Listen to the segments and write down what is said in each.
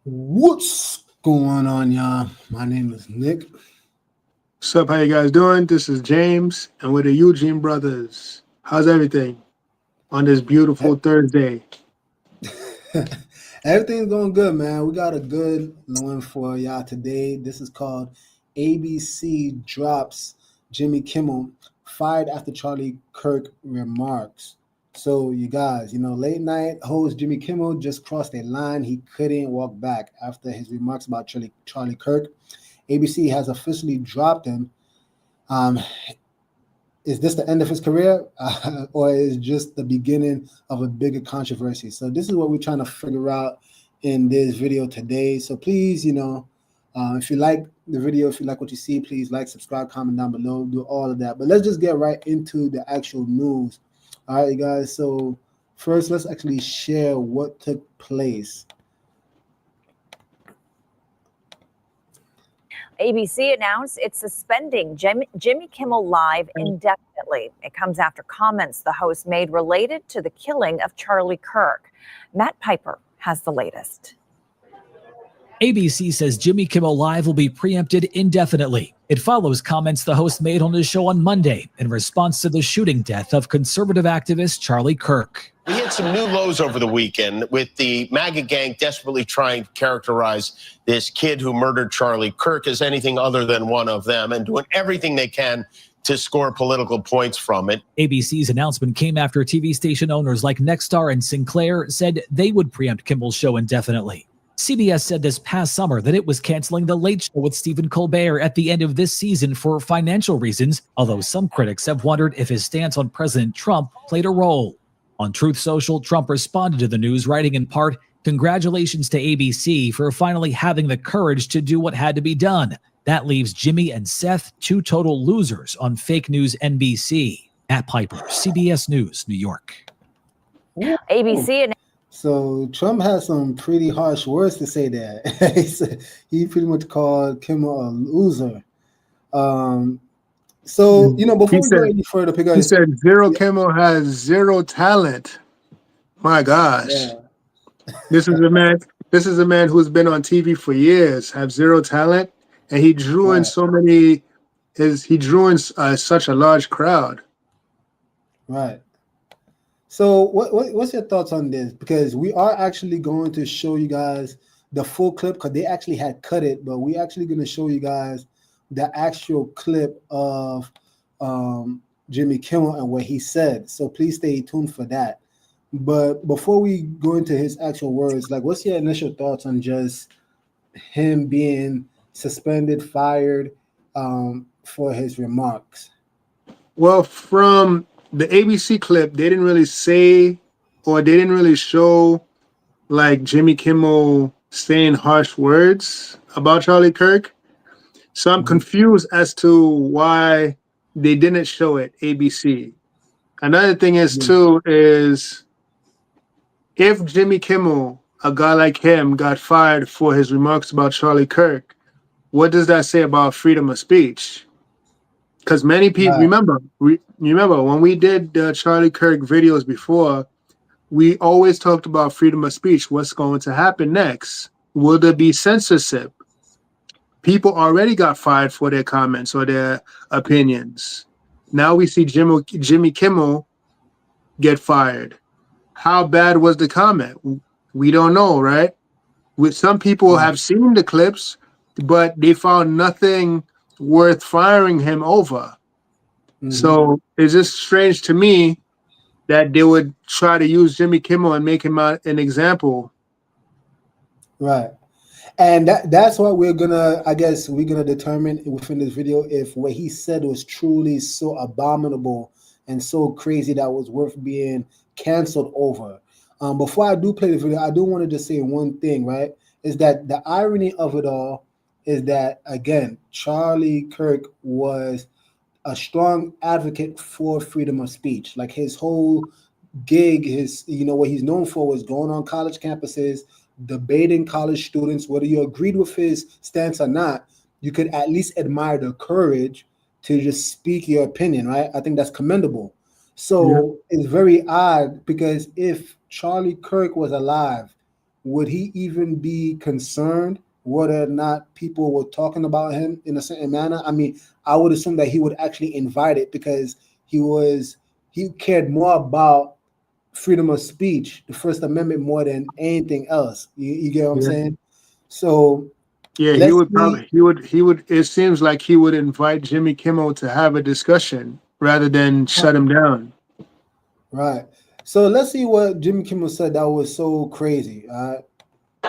What's going on, y'all? My name is Nick. What's up? How you guys doing? This is James, and we're the Eugene brothers. How's everything on this beautiful Thursday? Everything's going good, man. We got a good one for y'all today. This is called ABC Drops Jimmy Kimmel Fired After Charlie Kirk Remarks. So, you guys, late night host Jimmy Kimmel just crossed a line he couldn't walk back after his remarks about Charlie Kirk. ABC has officially dropped him. Is this the end of his career, or is just the beginning of a bigger controversy? So this is what we're trying to figure out in this video today. So please, if you like the video, if you like what you see, please like, subscribe, comment down below, do all of that. But let's just get right into the actual news. All right, you guys. So first, let's actually share what took place. ABC announced it's suspending Jimmy Kimmel Live indefinitely. It comes after comments the host made related to the killing of Charlie Kirk. Matt Piper has the latest. ABC says Jimmy Kimmel Live will be preempted indefinitely. It follows comments the host made on his show on Monday in response to the shooting death of conservative activist Charlie Kirk. We hit some new lows over the weekend with the MAGA gang desperately trying to characterize this kid who murdered Charlie Kirk as anything other than one of them and doing everything they can to score political points from it. ABC's announcement came after TV station owners like Nexstar and Sinclair said they would preempt Kimmel's show indefinitely. CBS said this past summer that it was canceling The Late Show with Stephen Colbert at the end of this season for financial reasons, although some critics have wondered if his stance on President Trump played a role. On Truth Social, Trump responded to the news, writing in part, "Congratulations to ABC for finally having the courage to do what had to be done. That leaves Jimmy and Seth two total losers on fake news NBC." Matt Piper, CBS News, New York. ABC. So Trump has some pretty harsh words to say there. He pretty much called Kimmel a loser. So, before we go any further, because he said Kimmel has zero talent. My gosh. Yeah. This is a man who's been on TV for years, have zero talent, and he drew in such a large crowd. Right. So what's your thoughts on this? Because we are actually going to show you guys the full clip, because they actually had cut it, but we're actually going to show you guys the actual clip of Jimmy Kimmel and what he said. So please stay tuned for that. But before we go into his actual words, what's your initial thoughts on just him being suspended, fired for his remarks? Well, from the ABC clip, they didn't really say, or they didn't really show Jimmy Kimmel saying harsh words about Charlie Kirk. So I'm confused as to why they didn't show it, ABC. Another thing is if Jimmy Kimmel, a guy like him, got fired for his remarks about Charlie Kirk, what does that say about freedom of speech? Because many people remember when we did the Charlie Kirk videos before, we always talked about freedom of speech. What's going to happen next? Will there be censorship? People already got fired for their comments or their opinions. Now we see Jimmy Kimmel get fired. How bad was the comment? We don't know, right? Some people have seen the clips, but they found nothing worth firing him over. So it's just strange to me that they would try to use Jimmy Kimmel and make him an example. Right. And that's what we're gonna determine within this video, if what he said was truly so abominable and so crazy that was worth being canceled over. Before I do play the video, I do want to just say one thing, right? Is that the irony of it all is that, again, Charlie Kirk was a strong advocate for freedom of speech. His whole gig, what he's known for was going on college campuses, debating college students. Whether you agreed with his stance or not, you could at least admire the courage to just speak your opinion, right? I think that's commendable. So it's very odd, because if Charlie Kirk was alive, would he even be concerned whether or not people were talking about him in a certain manner? I mean, I would assume that he would actually invite it because he cared more about freedom of speech, the First Amendment, more than anything else. You get what I'm saying? So yeah, he would probably he would. It seems like he would invite Jimmy Kimmel to have a discussion rather than shut him down. Right. So let's see what Jimmy Kimmel said that was so crazy.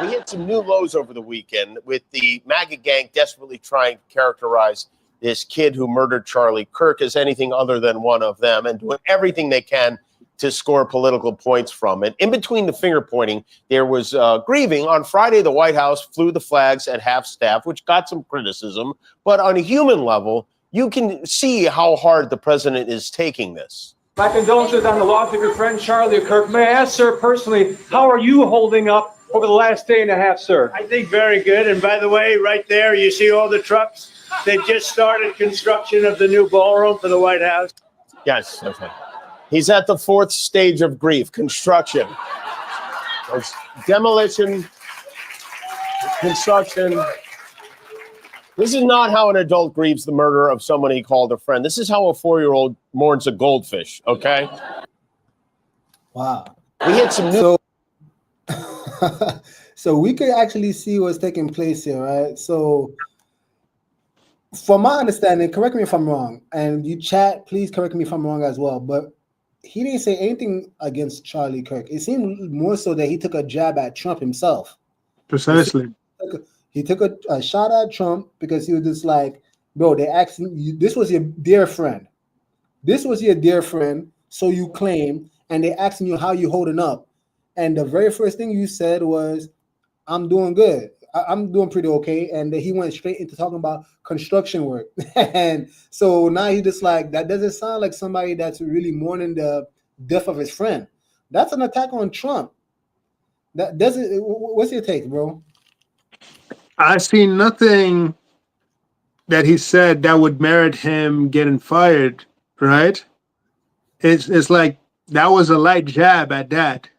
We hit some new lows over the weekend with the MAGA gang desperately trying to characterize this kid who murdered Charlie Kirk as anything other than one of them and doing everything they can to score political points from it. In between the finger pointing, there was grieving. On Friday, the White House flew the flags at half staff, which got some criticism. But on a human level, you can see how hard the president is taking this. My condolences on the loss of your friend Charlie Kirk. May I ask, sir, personally, how are you holding up over the last day and a half, sir? I think very good. And by the way, right there, you see all the trucks? They just started construction of the new ballroom for the White House. Yes. Okay. He's at the fourth stage of grief, construction. There's demolition, construction. This is not how an adult grieves the murder of someone he called a friend. This is how a 4-year-old mourns a goldfish, okay? Wow. We hit some new... So we could actually see what's taking place here, right? So from my understanding, correct me if I'm wrong, and you chat, please correct me if I'm wrong as well, but he didn't say anything against Charlie Kirk. It seemed more so that he took a jab at Trump himself. Precisely. He took a shot at Trump because he was just like, bro, they asked you, this was your dear friend. This was your dear friend, so you claim, and they asking you how you holding up. And the very first thing you said was, I'm doing good. I'm doing pretty okay. And he went straight into talking about construction work. And so now he just like, that doesn't sound like somebody that's really mourning the death of his friend. That's an attack on Trump. That doesn't, what's your take, bro? I see nothing that he said that would merit him getting fired, right? It's like that was a light jab at that.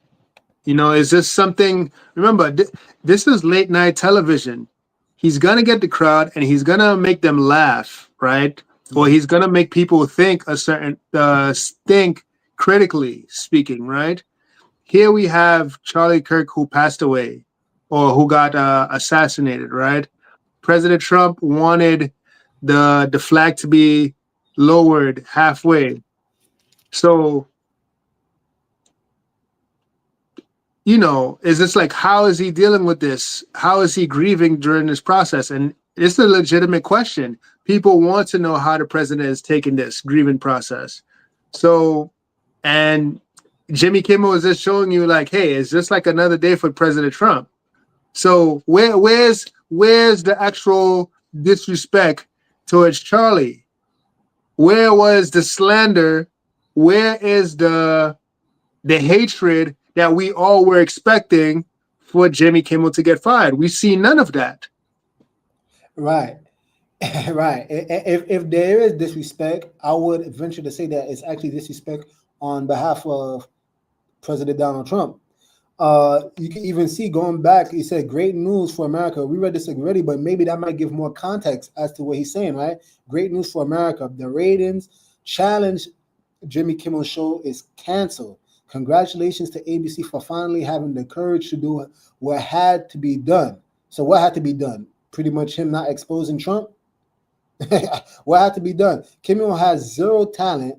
You know, is this something? Remember, this is late night television. He's gonna get the crowd and he's gonna make them laugh, right? Or he's gonna make people think a certain think critically speaking, right? Here we have Charlie Kirk who passed away or who got assassinated, right? President Trump wanted the flag to be lowered halfway. So, you know, is this like, how is he dealing with this? How is he grieving during this process? And it's a legitimate question. People want to know how the president is taking this grieving process. So, and Jimmy Kimmel is just showing you like, hey, it's just like another day for President Trump. So where's the actual disrespect towards Charlie? Where was the slander? Where is the hatred that we all were expecting for Jimmy Kimmel to get fired? We see none of that. Right. Right. If there is disrespect, I would venture to say that it's actually disrespect on behalf of President Donald Trump. You can even see going back, he said, great news for America. We read this already, but maybe that might give more context as to what he's saying, right? Great news for America. The ratings challenge Jimmy Kimmel show is canceled. Congratulations to ABC for finally having the courage to do what had to be done. So what had to be done? Pretty much him not exposing Trump? What had to be done? Kimmel has zero talent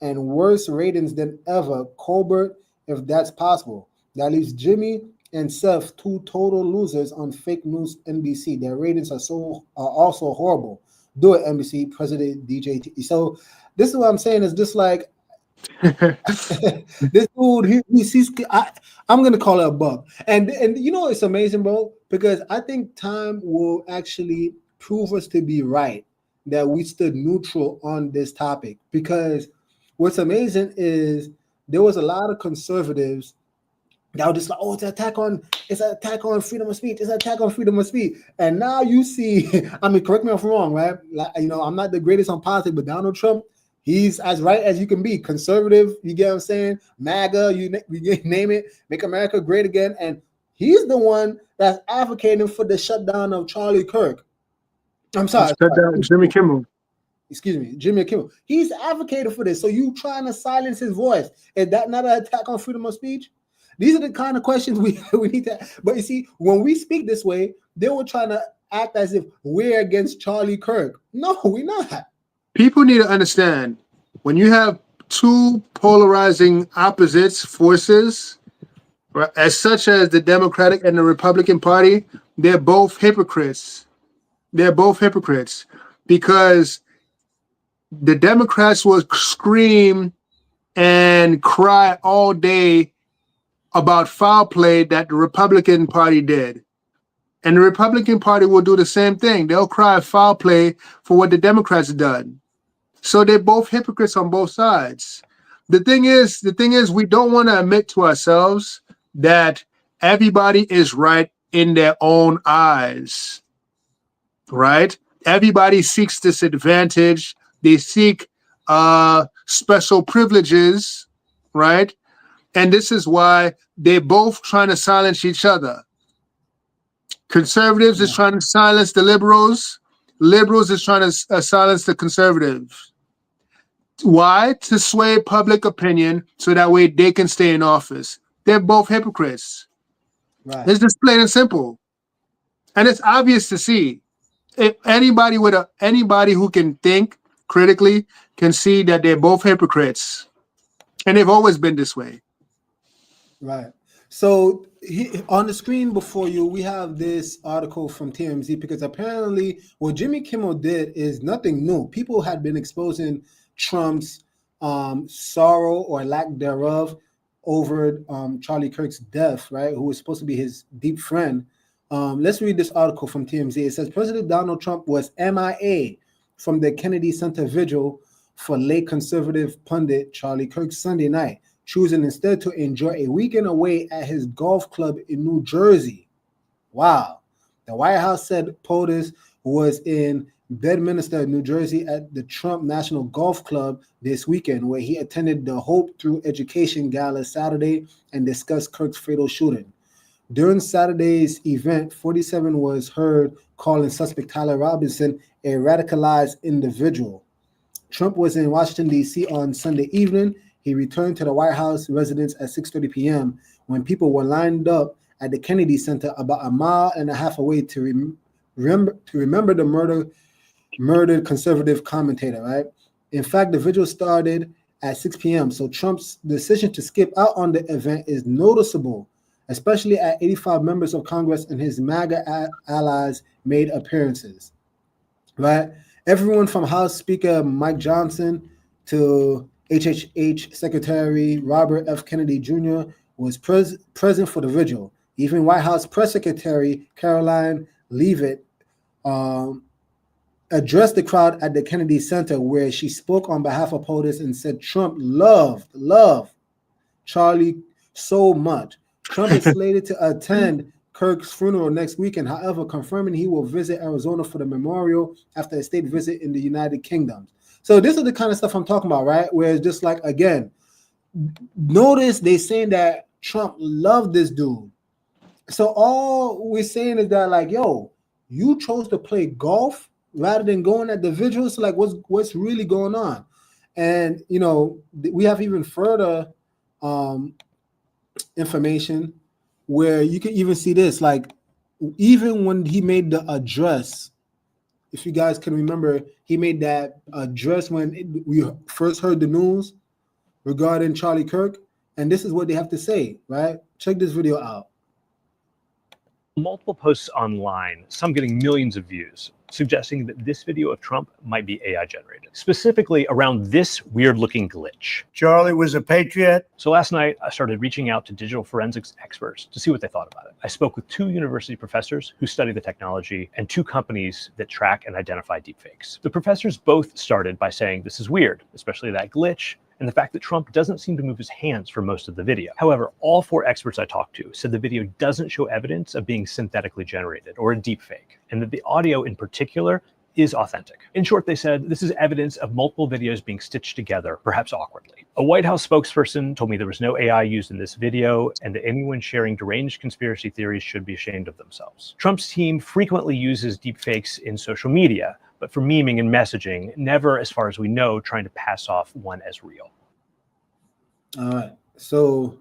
and worse ratings than ever. Colbert, if that's possible. That leaves Jimmy and Seth, two total losers on fake news NBC. Their ratings are also horrible. Do it, NBC, President DJT. So this is what I'm saying is just like, this dude, he sees, I'm going to call it a bug. And you know, it's amazing, bro, because I think time will actually prove us to be right, that we stood neutral on this topic. Because what's amazing is there was a lot of conservatives that were just like, oh, it's an attack on freedom of speech. It's an attack on freedom of speech. And now you see, I mean, correct me if I'm wrong, right? Like, you know, I'm not the greatest on politics, but Donald Trump, he's as right as you can be. Conservative, you get what I'm saying? MAGA, you name it, make America great again. And He's the one that's advocating for the shutdown of Charlie Kirk. I'm sorry. Shut down Jimmy Kimmel. Excuse me, Jimmy Kimmel. He's advocating for this. So you trying to silence his voice. Is that not an attack on freedom of speech? These are the kind of questions we need to. But you see, when we speak this way, they were trying to act as if we're against Charlie Kirk. No, we're not. People need to understand, when you have two polarizing opposites forces, right, as such as the Democratic and the Republican Party, they're both hypocrites. They're both hypocrites because the Democrats will scream and cry all day about foul play that the Republican Party did. And the Republican Party will do the same thing. They'll cry foul play for what the Democrats done. So they're both hypocrites on both sides. The thing is, we don't want to admit to ourselves that everybody is right in their own eyes, right? Everybody seeks this advantage. They seek special privileges, right? And this is why they're both trying to silence each other. Conservatives is trying to silence the liberals. Liberals is trying to silence the conservatives. Why? To sway public opinion so that way they can stay in office. They're both hypocrites. Right. It's just plain and simple. And it's obvious to see. If anybody who can think critically can see that they're both hypocrites. And they've always been this way. Right. So on the screen before you, we have this article from TMZ because apparently what Jimmy Kimmel did is nothing new. People had been exposing Trump's sorrow or lack thereof over Charlie Kirk's death, right? Who was supposed to be his deep friend. Let's read this article from TMZ. It says President Donald Trump was MIA from the Kennedy Center vigil for late conservative pundit Charlie Kirk Sunday night, choosing instead to enjoy a weekend away at his golf club in New Jersey. Wow. The White House said POTUS was in Bedminster, New Jersey at the Trump National Golf Club this weekend, where he attended the Hope Through Education Gala Saturday and discussed Kirk's fatal shooting. During Saturday's event, 47 was heard calling suspect Tyler Robinson a radicalized individual. Trump was in Washington, D.C. on Sunday evening. He returned to the White House residence at 6:30 p.m. when people were lined up at the Kennedy Center about a mile and a half away to remember the murdered conservative commentator, right? In fact, the vigil started at 6 p.m., so Trump's decision to skip out on the event is noticeable, especially as 85 members of Congress and his MAGA allies made appearances, right? Everyone from House Speaker Mike Johnson to HHH Secretary Robert F. Kennedy Jr. was present for the vigil. Even White House Press Secretary Caroline Leavitt addressed the crowd at the Kennedy Center, where she spoke on behalf of POTUS and said Trump loved Charlie so much. Trump is slated to attend Kirk's funeral next weekend, however, confirming he will visit Arizona for the memorial after a state visit in the United Kingdom. So this is the kind of stuff I'm talking about, right? Where it's just like, again, notice they saying that Trump loved this dude. So all we're saying is that, like, yo, you chose to play golf rather than going at the vigils. Like, what's really going on? And, you know, we have even further information where you can even see this, like, even when he made the address, if you guys can remember, he made that address when we first heard the news regarding Charlie Kirk, and this is what they have to say, right? Check this video out. Multiple posts online, some getting millions of views, suggesting that this video of Trump might be AI generated, specifically around this weird looking glitch. Charlie was a patriot. So last night, I started reaching out to digital forensics experts to see what they thought about it. I spoke with 2 university professors who study the technology and 2 companies that track and identify deepfakes. The professors both started by saying this is weird, especially that glitch, and the fact that Trump doesn't seem to move his hands for most of the video. However, all 4 experts I talked to said the video doesn't show evidence of being synthetically generated or a deepfake, and that the audio in particular is authentic. In short, they said, this is evidence of multiple videos being stitched together, perhaps awkwardly. A White House spokesperson told me there was no AI used in this video and that anyone sharing deranged conspiracy theories should be ashamed of themselves. Trump's team frequently uses deepfakes in social media, but for memeing and messaging, never, as far as we know, trying to pass off one as real. All right. So,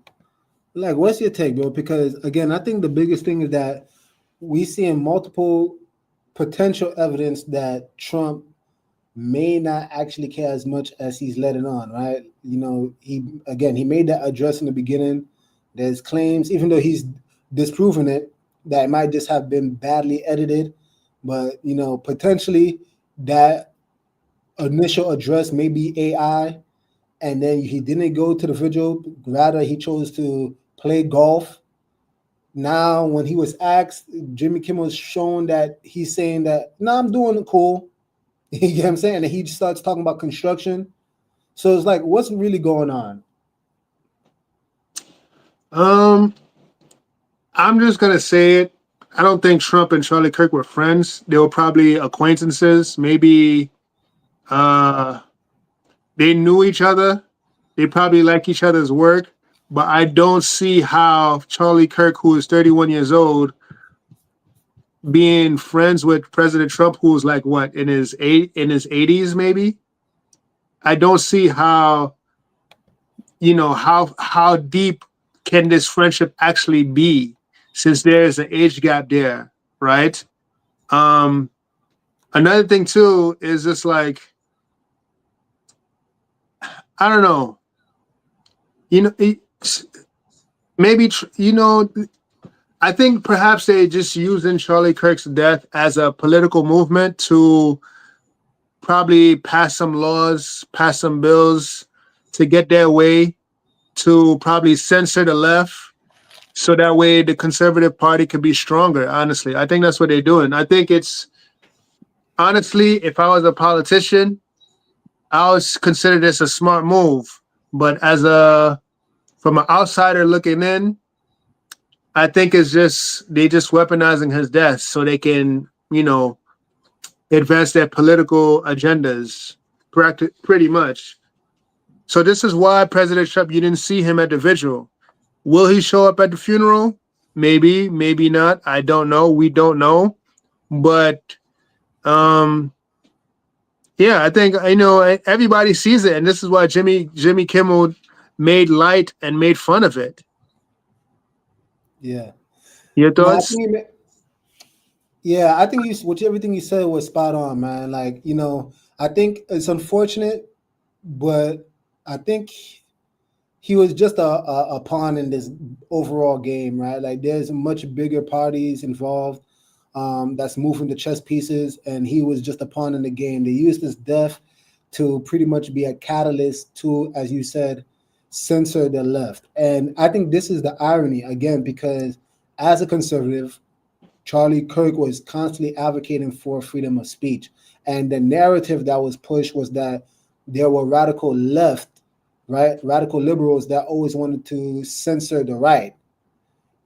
like, what's your take, bro? Because, again, I think the biggest thing is that we see in multiple potential evidence that Trump may not actually care as much as he's letting on, right? You know, he made that address in the beginning. There's claims, even though he's disproven it, that it might just have been badly edited. But, you know, potentially that initial address may be AI. And then he didn't go to the vigil. Rather, he chose to play golf. Now, when he was asked, Jimmy Kimmel was shown that he's saying that, no, I'm doing it cool. You know what I'm saying? And he just starts talking about construction. So it's like, what's really going on? I'm just going to say it. I don't think Trump and Charlie Kirk were friends. They were probably acquaintances. Maybe they knew each other. They probably like each other's work. But I don't see how Charlie Kirk, who is 31 years old, being friends with President Trump, who's like what, in his 80s maybe. I don't see how, you know, how deep can this friendship actually be, since there is an age gap there, right? Another thing too is just like, I don't know, you know, maybe, you know, I think perhaps they just using Charlie Kirk's death as a political movement to probably pass some laws, pass some bills to get their way, to probably censor the left, so that way the conservative party could be stronger. Honestly, I think that's what they're doing. I think it's, honestly, if I was a politician, I would consider this a smart move. But from an outsider looking in, I think it's just, they just weaponizing his death so they can, you know, advance their political agendas, pretty much. So this is why President Trump, you didn't see him at the vigil. Will he show up at the funeral? Maybe, maybe not. I don't know. We don't know. But yeah, I think, I know everybody sees it, and this is why Jimmy Kimmel made light and made fun of it. Yeah. Your thoughts? I think everything you said was spot on, man. Like, you know, I think it's unfortunate, but I think he was just a pawn in this overall game, right? Like, there's much bigger parties involved that's moving the chess pieces, and he was just a pawn in the game. They used his death to pretty much be a catalyst to, as you said, censor the left. And I think this is the irony, again, because as a conservative, Charlie Kirk was constantly advocating for freedom of speech. And the narrative that was pushed was that there were radical left, right? Radical liberals that always wanted to censor the right.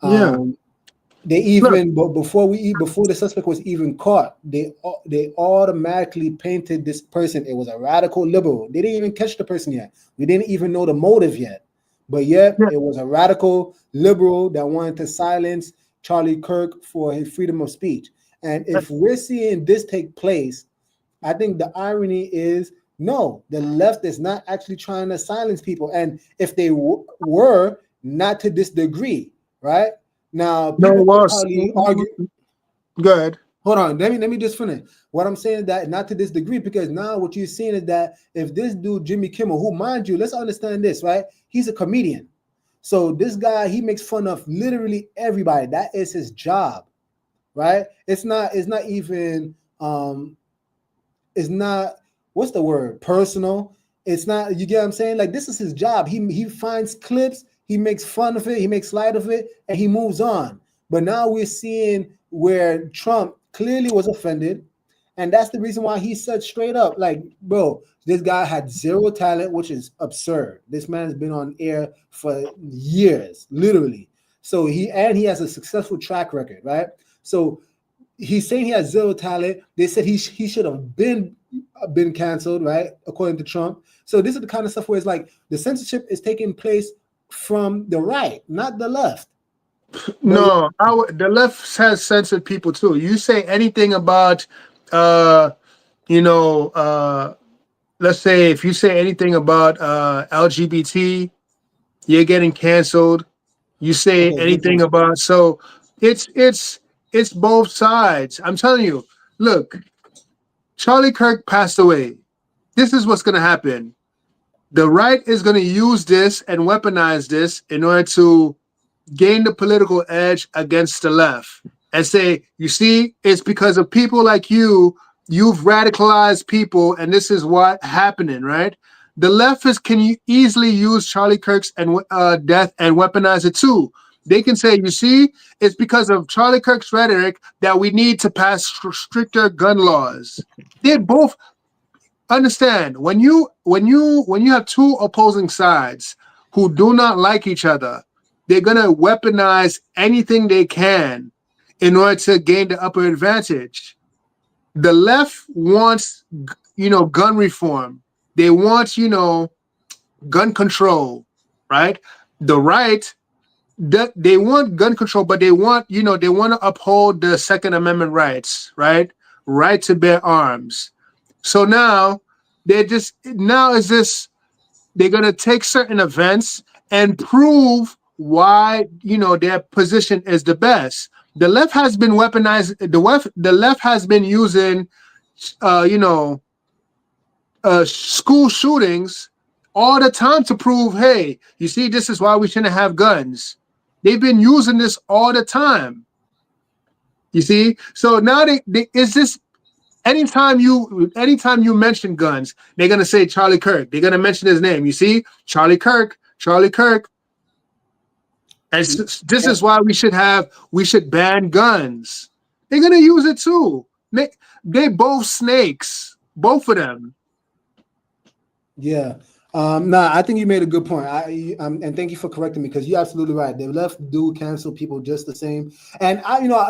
Yeah. They even, before the suspect was even caught, they automatically painted this person. It was a radical liberal. They didn't even catch the person yet. We didn't even know the motive yet. But yet, it was a radical liberal that wanted to silence Charlie Kirk for his freedom of speech. And if we're seeing this take place, I think the irony is, no, the left is not actually trying to silence people. And if they were, not to this degree, right? Now, people probably argue. Go ahead. Hold on. Let me just finish. What I'm saying is that not to this degree, because now what you're seeing is that if this dude, Jimmy Kimmel, who, mind you, let's understand this, right? He's a comedian. So this guy, he makes fun of literally everybody. That is his job, right? It's not even, it's not, what's the word? Personal. It's not, you get what I'm saying? Like, this is his job. He finds clips, he makes fun of it, he makes light of it, and he moves on. But now we're seeing where Trump clearly was offended. And that's the reason why he said straight up, like, bro, this guy had zero talent, which is absurd. This man has been on air for years, literally. So he has a successful track record, right? So he's saying he has zero talent. They said he should have been canceled, right? According to Trump. So this is the kind of stuff where it's like the censorship is taking place from the right, not the left. No, the left has censored people too. You say anything about, let's say if you say anything about LGBT, you're getting canceled. You say anything about, so it's both sides. I'm telling you, look, Charlie Kirk passed away. This is what's going to happen. The right is going to use this and weaponize this in order to gain the political edge against the left and say, you see, it's because of people like you've radicalized people, and this is what happening, right? The leftists can easily use Charlie Kirk's death and weaponize it too. They can say, you see, it's because of Charlie Kirk's rhetoric that we need to pass stricter gun laws. They both understand when you have two opposing sides who do not like each other, they're gonna weaponize anything they can in order to gain the upper advantage. The left wants, gun reform. They want, gun control, right? The right, they want gun control, but they want, they want to uphold the Second Amendment rights, right? Right to bear arms. So now they're going to take certain events and prove why, their position is the best. The left has been weaponized. The left has been using, school shootings all the time to prove, hey, you see, this is why we shouldn't have guns. They've been using this all the time. You see, so now it's this. Anytime you mention guns, they're gonna say Charlie Kirk. They're gonna mention his name. You see, Charlie Kirk. And this is why we should ban guns. They're gonna use it too. They both snakes, both of them. Yeah. I think you made a good point. And thank you for correcting me, because you're absolutely right. The left do cancel people just the same. And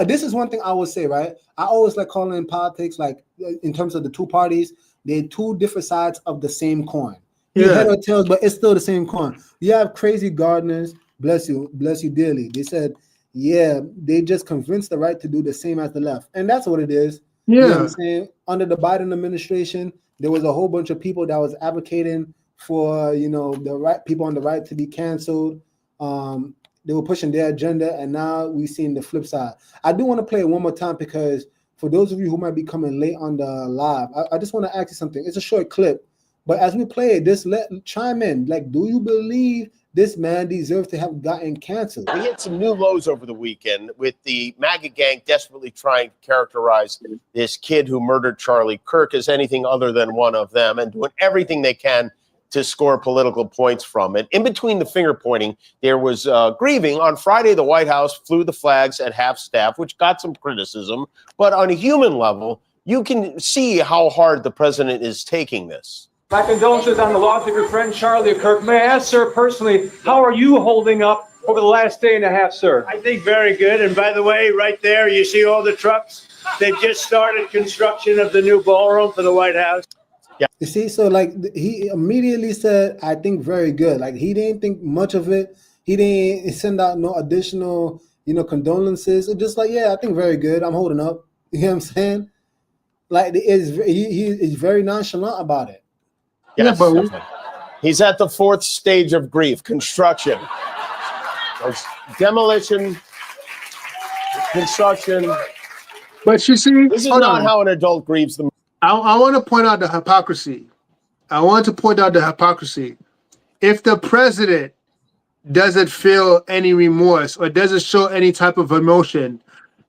this is one thing I would say, right? I always like calling in politics, like in terms of the two parties, they're two different sides of the same coin. You head or tails, but it's still the same coin. You have crazy gardeners, bless you dearly. They said, yeah, they just convinced the right to do the same as the left. And that's what it is. Yeah. You know what I'm saying? Under the Biden administration, there was a whole bunch of people that was advocating for the right people on the right to be canceled. They were pushing their agenda, and now we've seen the flip side. I do want to play it one more time, because for those of you who might be coming late on the live, I just want to ask you something. It's a short clip, but as we play it, just chime in. Like, do you believe this man deserves to have gotten canceled? We hit some new lows over the weekend with the MAGA gang desperately trying to characterize this kid who murdered Charlie Kirk as anything other than one of them, and doing everything they can to score political points from it. In between the finger pointing, there was grieving. On Friday, the White House flew the flags at half staff, which got some criticism. But on a human level, you can see how hard the president is taking this. My condolences on the loss of your friend Charlie Kirk. May I ask, sir, personally, how are you holding up over the last day and a half, sir? I think very good. And by the way, right there, you see all the trucks? They just started construction of the new ballroom for the White House. Yeah. You see, so like he immediately said, I think very good. Like, he didn't think much of it. He didn't send out no additional, condolences. Just like, yeah, I think very good. I'm holding up. You know what I'm saying? Like, he is very nonchalant about it. Yes, he's at the fourth stage of grief: construction. There's demolition, construction. But you see, this is not how an adult grieves the. I want to point out the hypocrisy. If the president doesn't feel any remorse or doesn't show any type of emotion,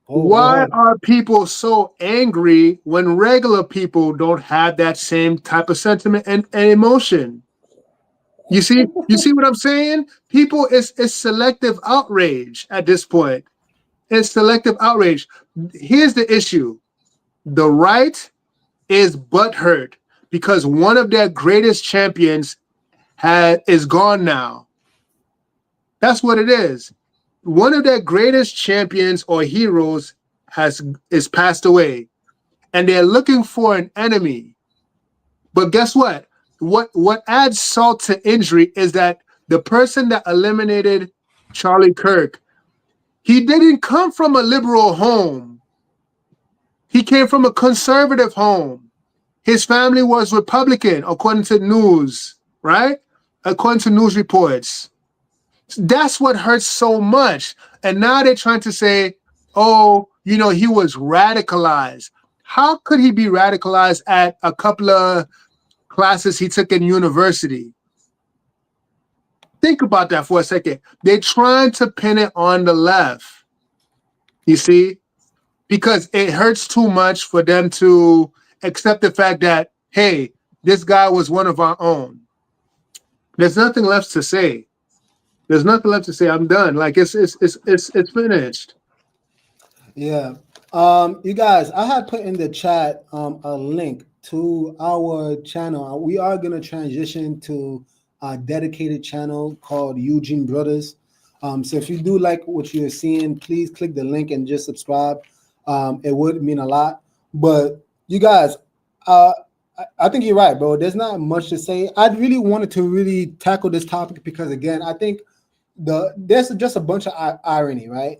why are people so angry when regular people don't have that same type of sentiment and emotion? You see what I'm saying? People, it's selective outrage at this point. It's selective outrage. Here's the issue. The right is butthurt because one of their greatest champions is gone now. That's what it is. One of their greatest champions or heroes is passed away, and they're looking for an enemy. But guess what? What adds salt to injury is that the person that eliminated Charlie Kirk, he didn't come from a liberal home. He came from a conservative home. His family was Republican, according to news, right? According to news reports. That's what hurts so much. And now they're trying to say, oh, you know, he was radicalized. How could he be radicalized at a couple of classes he took in university? Think about that for a second. They're trying to pin it on the left, you see, because it hurts too much for them to accept the fact that, hey, this guy was one of our own. There's nothing left to say. There's nothing left to say. I'm done. Like it's finished. Yeah. You guys, I had put in the chat a link to our channel. We are gonna transition to a dedicated channel called Eugene Brothers. So if you do like what you're seeing, please click the link and just subscribe. It would mean a lot. But you guys, I think you're right, bro. There's not much to say. I really wanted to really tackle this topic because, again, I think there's just a bunch of irony, right?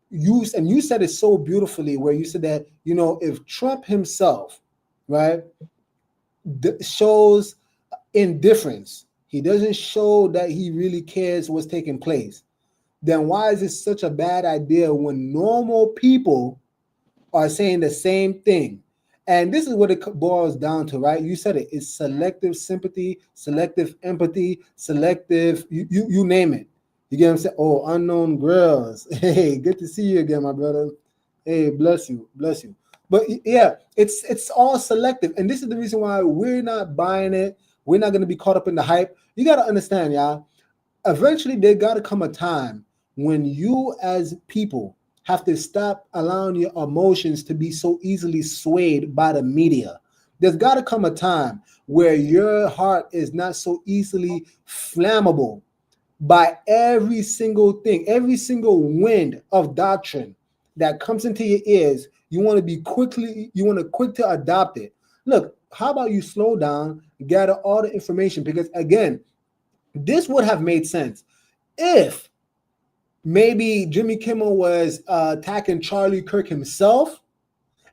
You said it so beautifully where you said that, you know, if Trump himself, right, shows indifference, he doesn't show that he really cares what's taking place, then why is it such a bad idea when normal people are saying the same thing? And this is what it boils down to, right? You said it. It's selective sympathy, selective empathy, selective, you name it. You get what I'm saying? Oh, unknown girls. Hey, good to see you again, my brother. Hey, bless you, bless you. But yeah, it's all selective. And this is the reason why we're not buying it. We're not going to be caught up in the hype. You got to understand, y'all. Eventually, there got to come a time when you as people have to stop allowing your emotions to be so easily swayed by the media. There's got to come a time where your heart is not so easily flammable by every single thing, every single wind of doctrine that comes into your ears. You want to quick to adopt it. Look, how about you slow down, gather all the information? Because again, this would have made sense if maybe Jimmy Kimmel was attacking Charlie Kirk himself,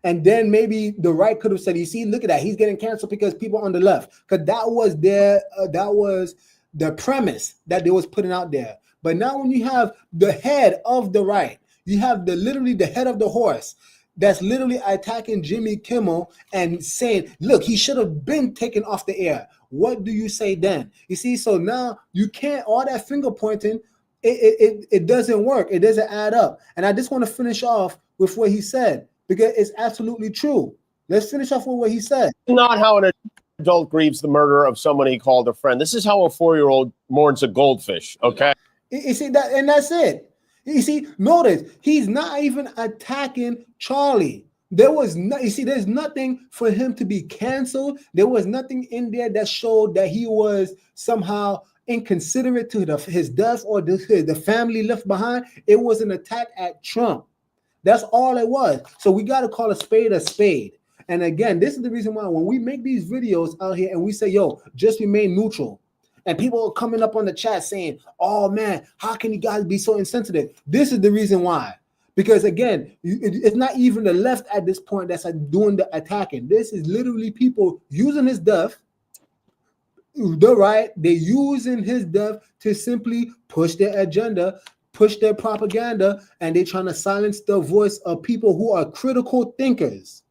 and then maybe the right could have said, "You see, look at that. He's getting canceled because people on the left." Because that was the premise that they was putting out there. But now when you have the head of the right, you have literally the head of the horse that's literally attacking Jimmy Kimmel and saying, "Look, he should have been taken off the air." What do you say then? You see, so now you can't, all that finger pointing, it doesn't work. It doesn't add up. And I just want to finish off with what he said, because it's absolutely true. Let's finish off with what he said. Not how an adult grieves the murder of someone he called a friend. This is how a 4-year-old mourns a goldfish, okay? You see that, and that's it. You see, notice he's not even attacking Charlie. There's nothing for him to be canceled. There was nothing in there that showed that he was somehow inconsiderate to his death or the family left behind. It was an attack at Trump. That's all it was. So we got to call a spade a spade. And again, this is the reason why when we make these videos out here and we say, yo, just remain neutral, and people are coming up on the chat saying, oh man, how can you guys be so insensitive? This is the reason why. Because again, it's not even the left at this point that's doing the attacking. This is literally people using his death. The right, they're using his death to simply push their agenda, push their propaganda, and they're trying to silence the voice of people who are critical thinkers.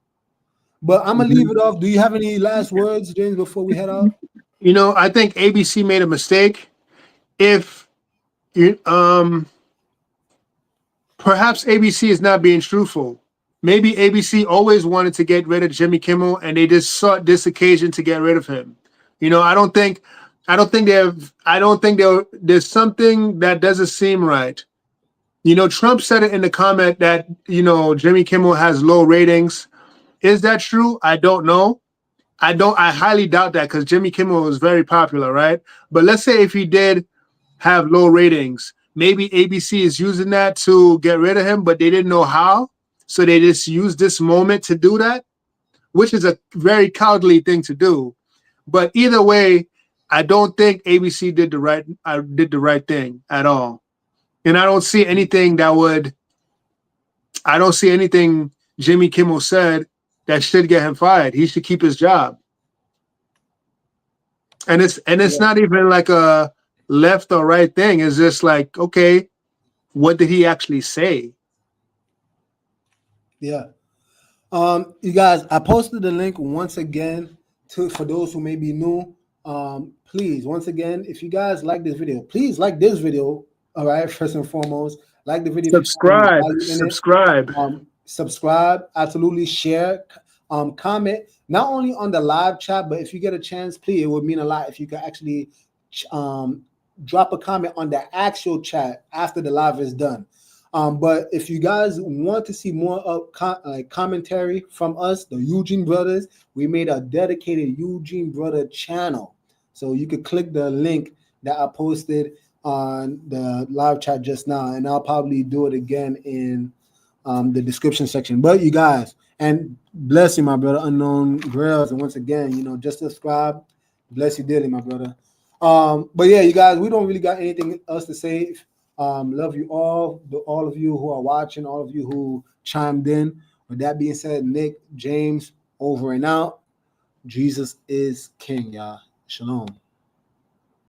But I'm gonna leave it off. Do you have any last words, James, before we head out? You know, I think ABC made a mistake. If you perhaps ABC is not being truthful. Maybe ABC always wanted to get rid of Jimmy Kimmel, and they just sought this occasion to get rid of him. You know, I don't think there's something that doesn't seem right. You know, Trump said it in the comment that, you know, Jimmy Kimmel has low ratings. Is that true? I don't know. I highly doubt that, because Jimmy Kimmel is very popular, right? But let's say if he did have low ratings, maybe ABC is using that to get rid of him, but they didn't know how. So they just use this moment to do that, which is a very cowardly thing to do. But either way, I don't think ABC did the right thing at all. And I don't see anything Jimmy Kimmel said that should get him fired. He should keep his job. And it's not even like a left or right thing. It's just like, okay, what did he actually say? Yeah. You guys, I posted the link once again for those who may be new. Please, once again, if you guys like this video, please like this video. All right, first and foremost, like the video. Subscribe. Absolutely, share. Comment not only on the live chat, but if you get a chance, please, it would mean a lot if you could actually drop a comment on the actual chat after the live is done. But if you guys want to see more of commentary from us, the Eugene Brothers, we made a dedicated Eugene Brother channel. So you could click the link that I posted on the live chat just now, and I'll probably do it again in the description section. But you guys, and bless you, my brother, Unknown Grails, and once again, just subscribe. Bless you dearly, my brother. But yeah, you guys, we don't really got anything else to say. Love you all of you who are watching, all of you who chimed in. With that being said, Nick, James, over and out. Jesus is King, y'all. Shalom.